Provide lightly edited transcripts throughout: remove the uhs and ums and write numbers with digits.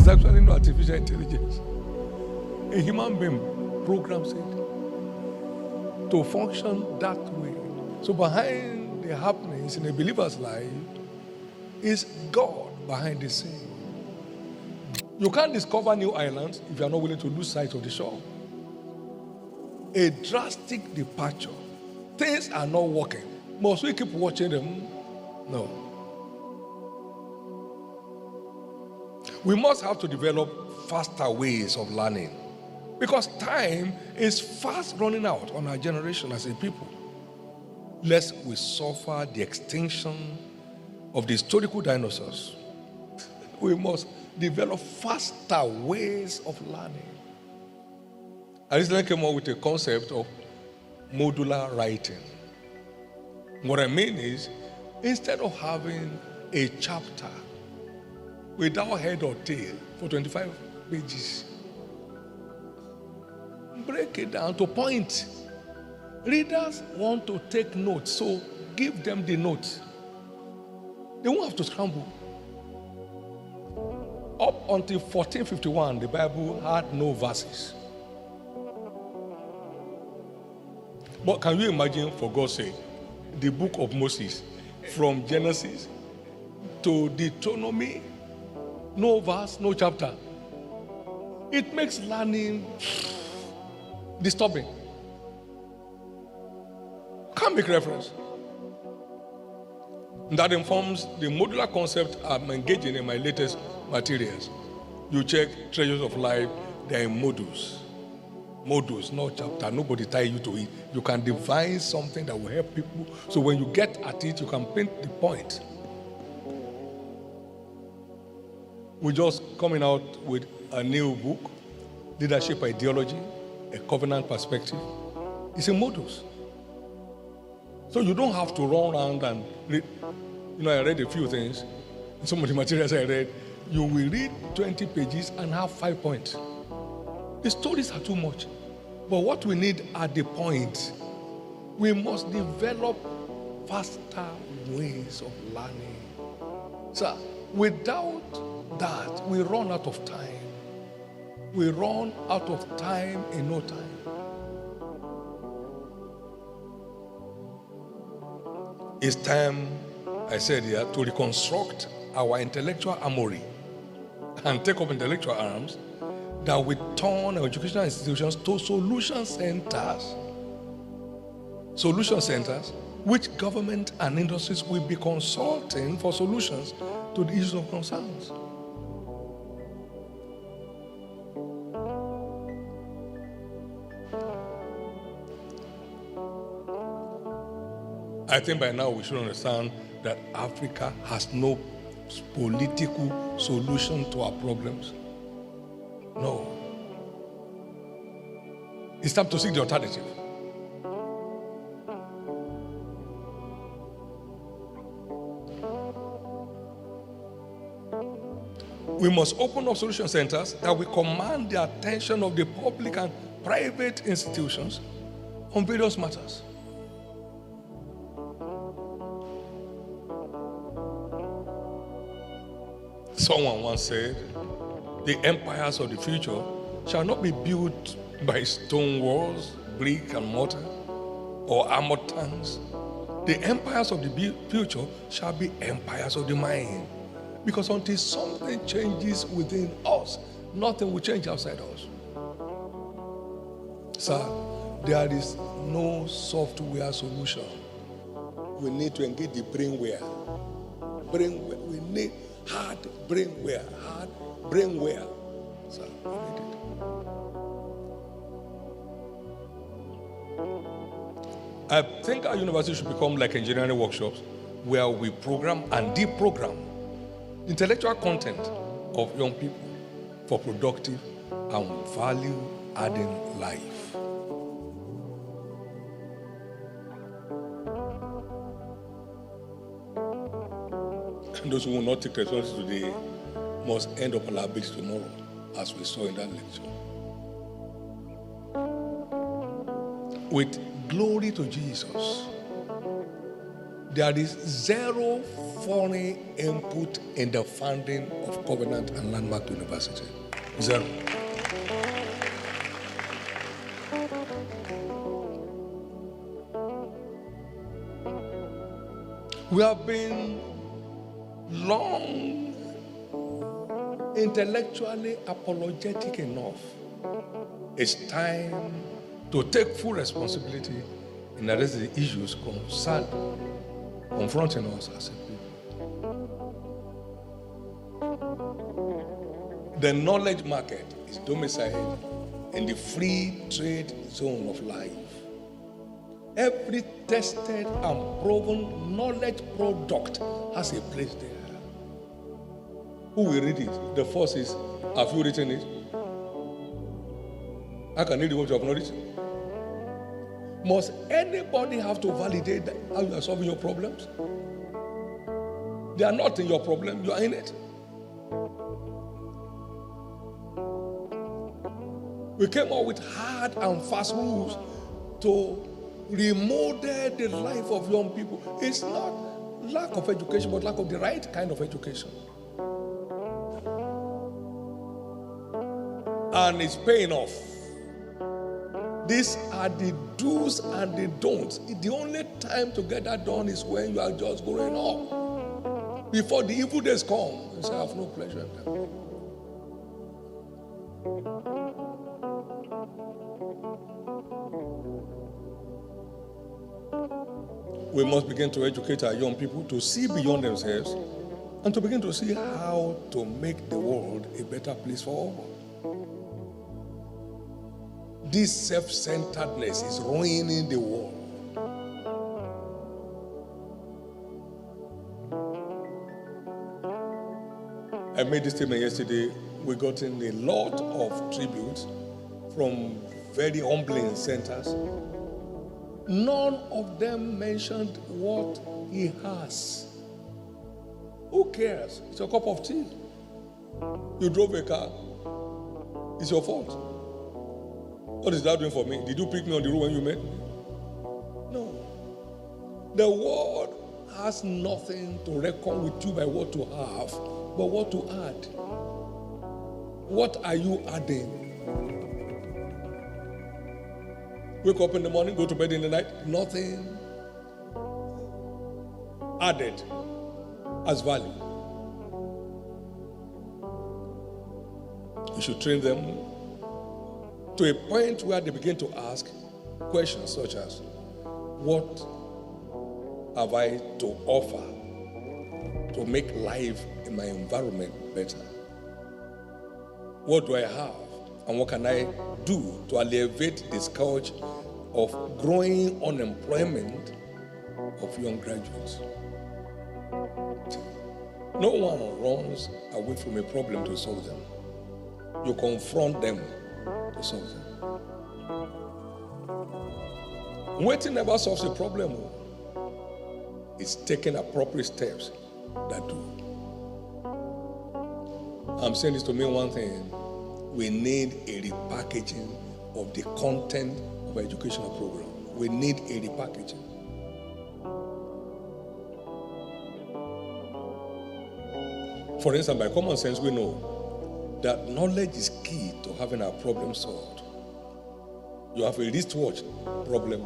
actually not artificial intelligence. A human being programs it to function that way. So behind the happenings in a believer's life is God behind the scene. You can't discover new islands if you are not willing to lose sight of the shore. A drastic departure. Things are not working. Must we keep watching them? No. We must have to develop faster ways of learning, because time is fast running out on our generation as a people. Lest we suffer the extinction of the historical dinosaurs, we must develop faster ways of learning. I recently came up with a concept of modular writing. What I mean is, instead of having a chapter without head or tail for 25 pages, break it down to point. Readers want to take notes, so give them the notes. They won't have to scramble. Up until 1451, the Bible had no verses. But can you imagine, for God's sake, the book of Moses, from Genesis to Deuteronomy, no verse, no chapter? It makes learning disturbing. Can't make reference. That informs the modular concept I'm engaging in my latest materials. You check Treasures of Life, they are in modules. Modules, no chapter. Nobody tie you to it. You can devise something that will help people. So when you get at it, you can paint the point. We're just coming out with a new book, Leadership Ideology, a Covenant Perspective. It's in modules. So you don't have to run around and read. You know, I read a few things. Some of the materials I read, you will read 20 pages and have 5 points. The stories are too much. But what we need are the points. We must develop faster ways of learning. So without that, we run out of time. We run out of time in no time. It's time, I said here, to reconstruct our intellectual armory and take up intellectual arms that we turn our educational institutions to solution centers. Solution centers which government and industries will be consulting for solutions to the issues of concerns. I think by now we should understand that Africa has no political solution to our problems. No. It's time to seek the alternative. We must open up solution centers that will command the attention of the public and private institutions on various matters. Someone once said, the empires of the future shall not be built by stone walls, brick and mortar, or armored tanks. The empires of the future shall be empires of the mind. Because until something changes within us, nothing will change outside us. Sir, there is no software solution. We need to engage the brainware. We need hard brainware. Sir, we need it. I think our university should become like engineering workshops where we program and deprogram intellectual content of young people for productive and value-adding life. And those who will not take responsibility today must end up on our beach tomorrow, as we saw in that lecture. With glory to Jesus, There is zero foreign input in the funding of Covenant and Landmark University. Zero. We have been long intellectually apologetic enough. It's time to take full responsibility in addressing the issues confronting us as a people. The knowledge market is domiciled in the free trade zone of life. Every tested and proven knowledge product has a place there. Who will read it? The first is, have you written it? I can read what you have not written. Must anybody have to validate how you are solving your problems? They are not in your problem, you are in it. We came up with hard and fast rules to remodel the life of young people. It's not lack of education, but lack of the right kind of education. And it's paying off. These are the do's and the don'ts. The only time to get that done is when you are just growing up. Before the evil days come, you say, I have no pleasure in them. We must begin to educate our young people to see beyond themselves and to begin to see how to make the world a better place for all. This self-centeredness is ruining the world. I made this statement yesterday. We got in a lot of tributes from very humbling centers. None of them mentioned what he has. Who cares? It's a cup of tea. You drove a car. It's your fault. What is that doing for me? Did you pick me on the road when you met me? No. The world has nothing to reckon with you by what to have, but what to add. What are you adding? Wake up in the morning, go to bed in the night, nothing added as value. You should train them to a point where they begin to ask questions such as, what have I to offer to make life in my environment better? What do I have? And what can I do to alleviate the scourge of growing unemployment of young graduates? No one runs away from a problem to solve them. You confront them to solve them. Waiting never solves a problem. It's taking appropriate steps that do. I'm saying this to mean one thing. We need a repackaging of the content of our educational program. We need a repackaging. For instance, by common sense, we know that knowledge is key to having our problem solved. You have a wristwatch problem.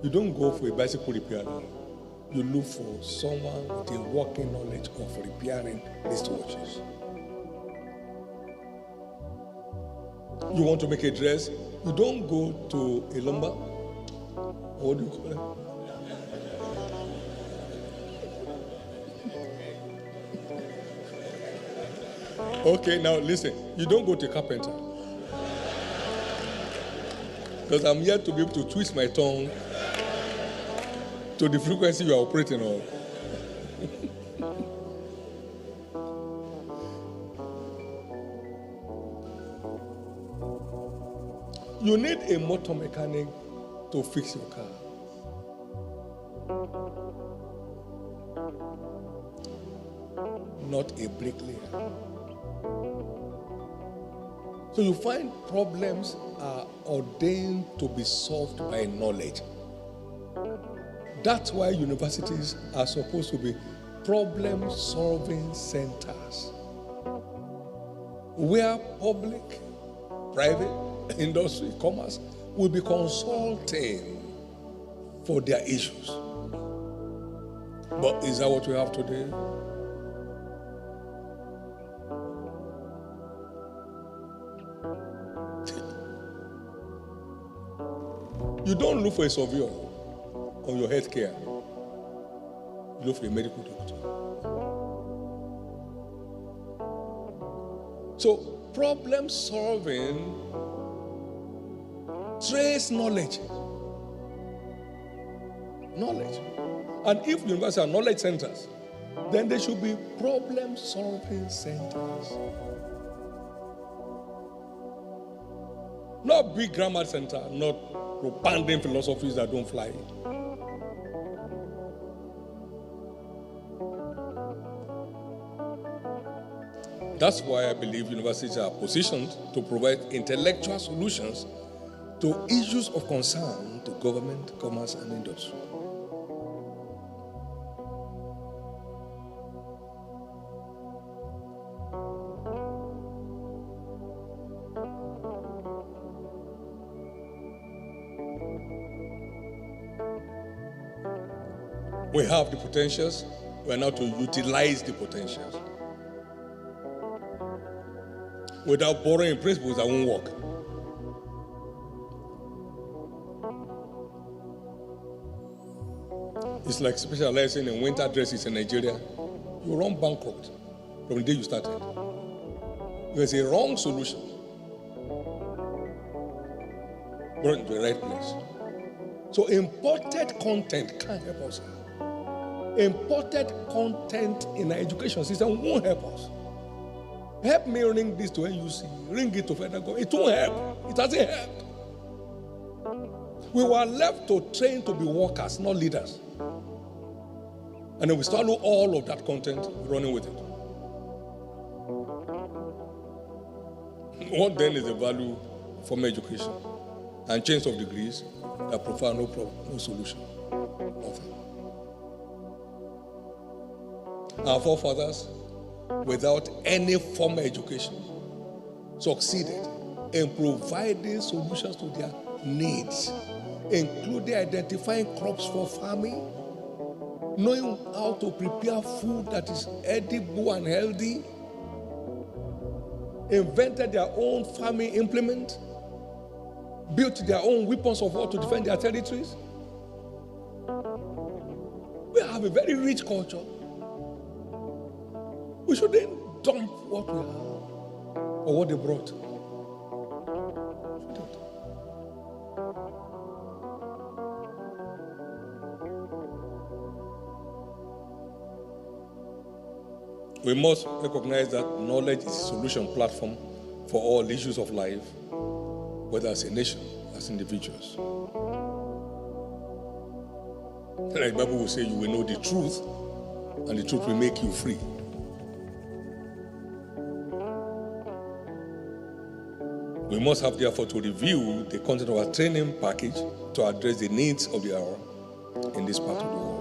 You don't go for a bicycle repair now. You look for someone with a working knowledge of repairing wristwatches. You want to make a dress, you don't go to a lumber. What do you call it? Okay, now listen. You don't go to a carpenter. Because I'm here to be able to twist my tongue to the frequency you are operating on. You need a motor mechanic to fix your car. Not a bricklayer. So you find problems are ordained to be solved by knowledge. That's why universities are supposed to be problem-solving centers where public, private, industry, commerce will be consulting for their issues. But is that what we have today? You don't look for a surveyor on your health care. You look for a medical doctor. So, problem solving trace knowledge. Knowledge. And if universities are knowledge centers, then they should be problem solving centers. Not big grammar center, not propounding philosophies that don't fly. That's why I believe universities are positioned to provide intellectual solutions to issues of concern to government, commerce, and industry. We have the potentials. We are now to utilize the potentials. Without borrowing principles, that won't work. It's like specializing in winter dresses in Nigeria. You run bankrupt from the day you started. There's a wrong solution. Brought into the right place. So imported content can't help us. Imported content in our education system won't help us. Help me ring this to NUC, ring it to federal government. It won't help. It hasn't helped. We were left to train to be workers, not leaders. And then we swallow all of that content, running with it. What then is the value of formal education and change of degrees that provide no problem, no solution? Nothing. Our forefathers, without any formal education, succeeded in providing solutions to their needs, including identifying crops for farming, knowing how to prepare food that is edible and healthy, invented their own farming implement, built their own weapons of war to defend their territories. We have a very rich culture. We shouldn't dump what we have or what they brought. We must recognize that knowledge is a solution platform for all issues of life, whether as a nation, as individuals. Like the Bible will say, you will know the truth, and the truth will make you free. We must have the effort to review the content of our training package to address the needs of the hour in this part of the world.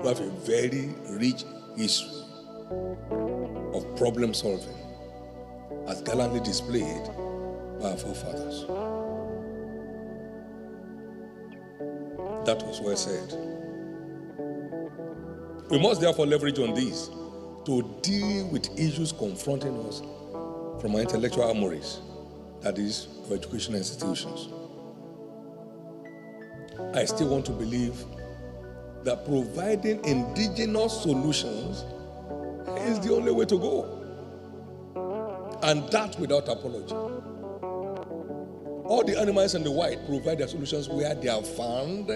We have a very rich history of problem solving, as gallantly displayed by our forefathers. That was well said. We must therefore leverage on these to deal with issues confronting us from our intellectual armories, that is, our educational institutions. I still want to believe that providing indigenous solutions is the only way to go. And that without apology. All the animals in the wild provide their solutions where they are found.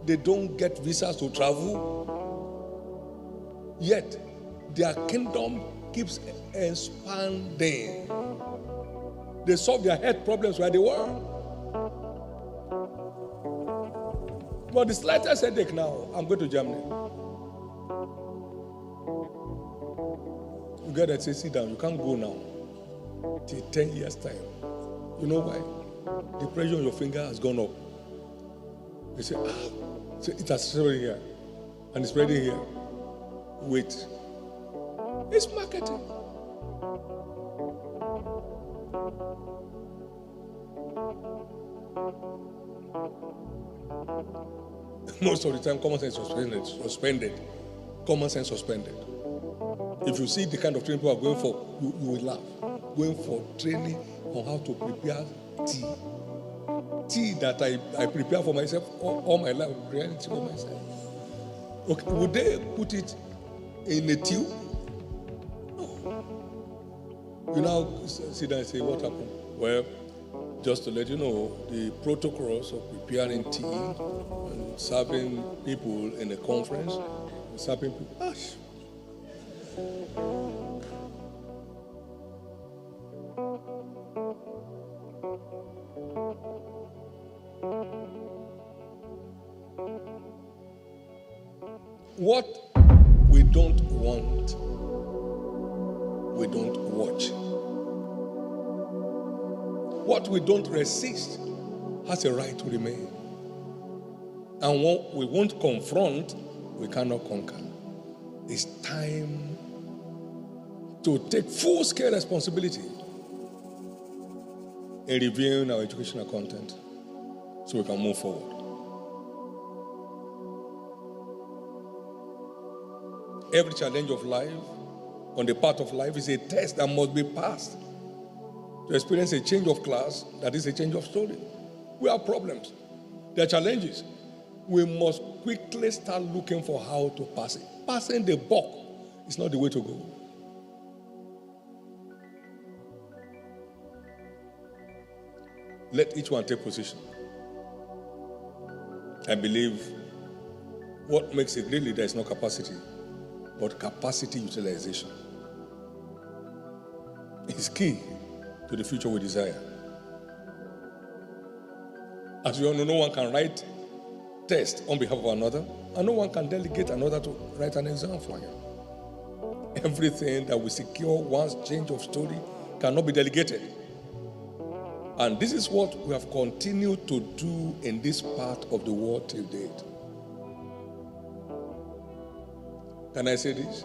They don't get visas to travel. Yet, their kingdom keeps expanding. They solve their health problems where they were. But the slightest headache now, I'm going to Germany. You get that, say, sit down, you can't go now. Till 10 years' time. You know why? The pressure on your finger has gone up. They say, so it has spread here, and it's spreading here. Wait. It's marketing. Most of the time, common sense suspended. Common sense suspended. If you see the kind of training people are going for, you will laugh. Going for training on how to prepare tea. Tea that I prepare for myself all my life, reality for myself. Okay, would they put it in a tube? No. You now sit down and say, what happened? Well, just to let you know, the protocols of preparing tea and serving people in a conference, serving people. Gosh. What we don't want, we don't watch. What we don't resist has a right to remain. And what we won't confront, we cannot conquer. It's time to take full-scale responsibility in reviewing our educational content so we can move forward. Every challenge of life, on the path of life, is a test that must be passed. To experience a change of class, that is a change of story. We have problems. There are challenges. We must quickly start looking for how to pass it. Passing the buck is not the way to go. Let each one take position. I believe what makes it really, there is no capacity, but capacity utilization is key to the future we desire. As we all know, no one can write test on behalf of another, and no one can delegate another to write an exam for him. Everything that will secure one's change of story cannot be delegated. And this is what we have continued to do in this part of the world till date. Can I say this?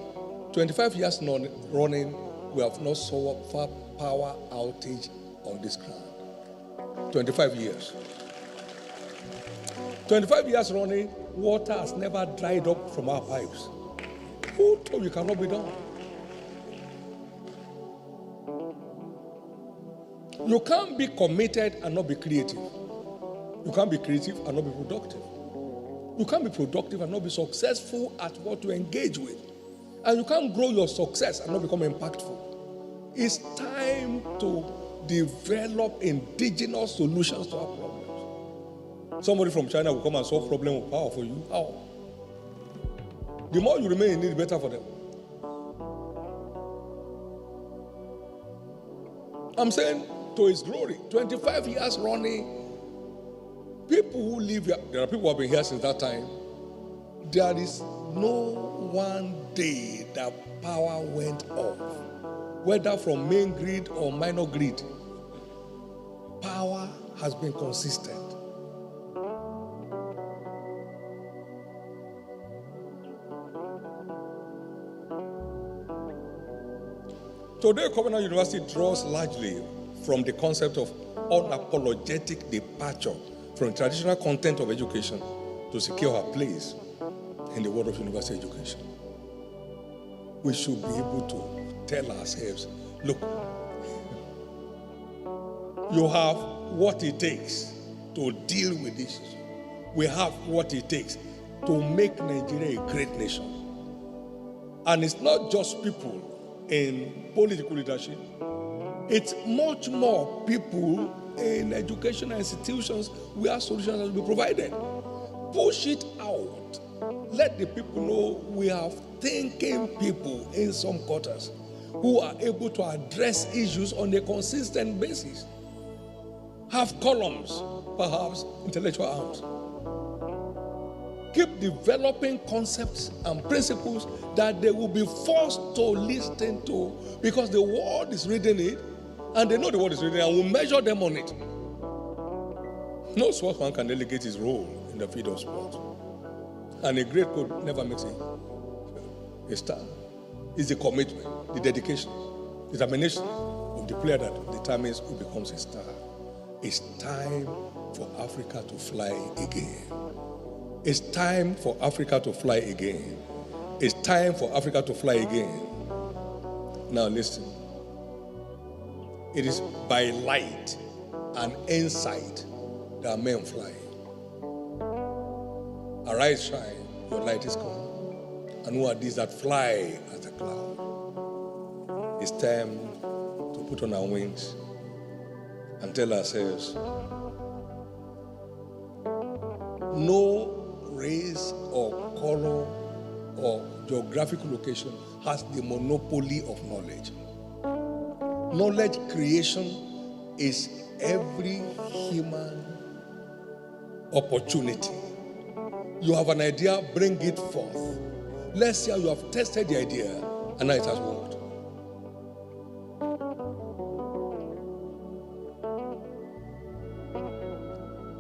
25 years running, we have not suffered power outage on this ground. 25 years. 25 years running, water has never dried up from our pipes. Who told you cannot be done? You can't be committed and not be creative. You can't be creative and not be productive. You can't be productive and not be successful at what you engage with. And you can't grow your success and not become impactful. It's time to develop indigenous solutions to our problems. Somebody from China will come and solve problem with power for you. How? The more you remain in it, the better for them. I'm saying to his glory, 25 years running, people who live here, there are people who have been here since that time, there is no one day that power went off, whether from main grid or minor grid. Power has been consistent. Today, Covenant University draws largely from the concept of unapologetic departure from the traditional content of education to secure our place in the world of university education. We should be able to tell ourselves, look, you have what it takes to deal with this. We have what it takes to make Nigeria a great nation. And it's not just people in political leadership. It's much more people in educational institutions where solutions will be provided. Push it out. Let the people know we have thinking people in some quarters who are able to address issues on a consistent basis. Have columns, perhaps intellectual arms. Keep developing concepts and principles that they will be forced to listen to because the world is reading it and they know the world is reading it and will measure them on it. No one can delegate his role in the field of sport. And a great coach never makes a star. It's the commitment, the dedication, the determination of the player that determines who becomes a star. It's time for Africa to fly again. It's time for Africa to fly again. It's time for Africa to fly again. Now listen. It is by light and insight that men fly. Arise, shine, your light is come. And who are these that fly as a cloud? It's time to put on our wings and tell ourselves, no race or color or geographical location has the monopoly of knowledge. Knowledge creation is every human opportunity. You have an idea, bring it forth. Let's say you have tested the idea and now it has worked.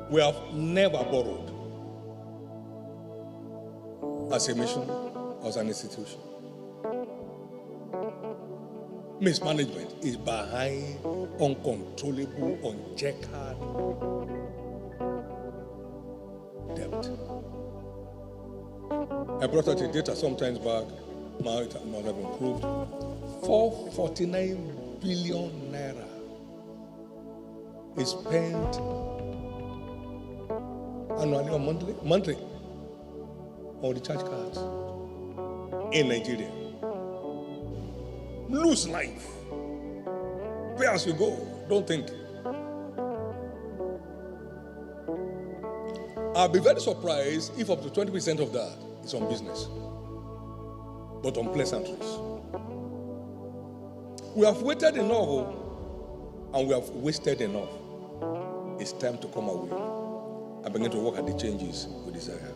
We have never borrowed as a mission, as an institution. Mismanagement is behind uncontrollable, uncheckered debt. I brought out a data sometimes back, now it must have improved. 449 billion naira is spent annually or monthly on the charge cards in Nigeria. Lose life. Pay as you go. Don't think. I'll be very surprised if up to 20% of that is on business, but on pleasantries. We have waited enough and we have wasted enough. It's time to come away and begin to work at the changes we desire.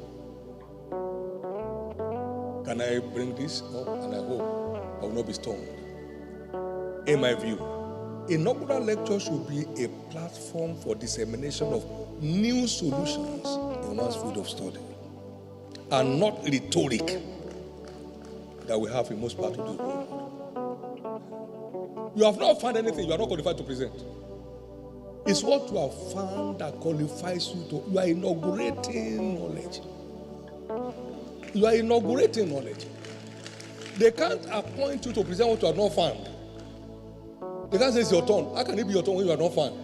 Can I bring this up? And I hope I will not be stoned. In my view, inaugural lecture should be a platform for dissemination of new solutions in one's field of study, and not rhetoric that we have in most parts of the world. You have not found anything you are not qualified to present. It's what you have found that qualifies you to. You are inaugurating knowledge. You are inaugurating knowledge. They can't appoint you to present what you have not found. They can't say it's your turn. How can it be your turn when you are not found?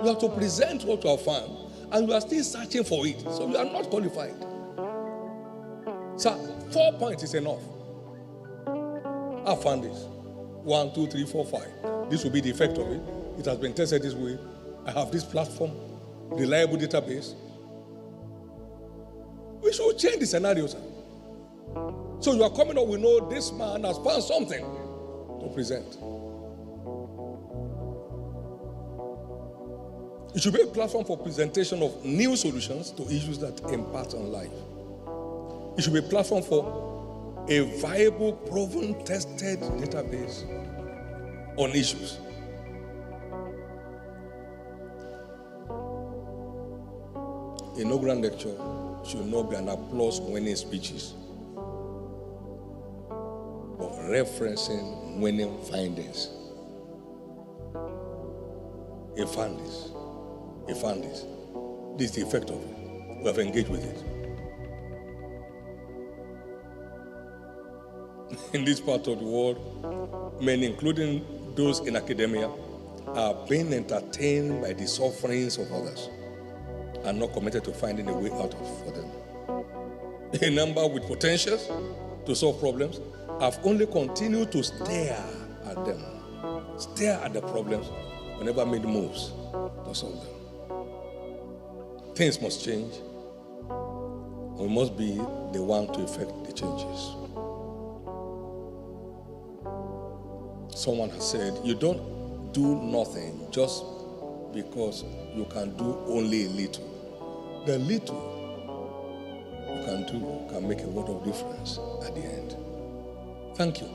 You have to present what you have found, and you are still searching for it. So you are not qualified. So 4 points is enough. I found this. 1, 2, 3, 4, 5. This will be the effect of it. It has been tested this way. I have this platform, reliable database. We should change the scenario, sir. So you are coming up, we know this man has found something to present. It should be a platform for presentation of new solutions to issues that impact on life. It should be a platform for a viable, proven, tested database on issues. Inaugural lecture should not be an applause-winning speeches, but referencing winning findings. He found this. He found this. This is the effect of it. We have engaged with it. In this part of the world, many, including those in academia, are being entertained by the sufferings of others and not committed to finding a way out for them. A number with potentials to solve problems have only continued to stare at them, stare at the problems, whenever made moves to solve them. Things must change. We must be the one to effect the changes. Someone has said, you don't do nothing just because you can do only a little. The little you can do can make a world of difference at the end. Thank you.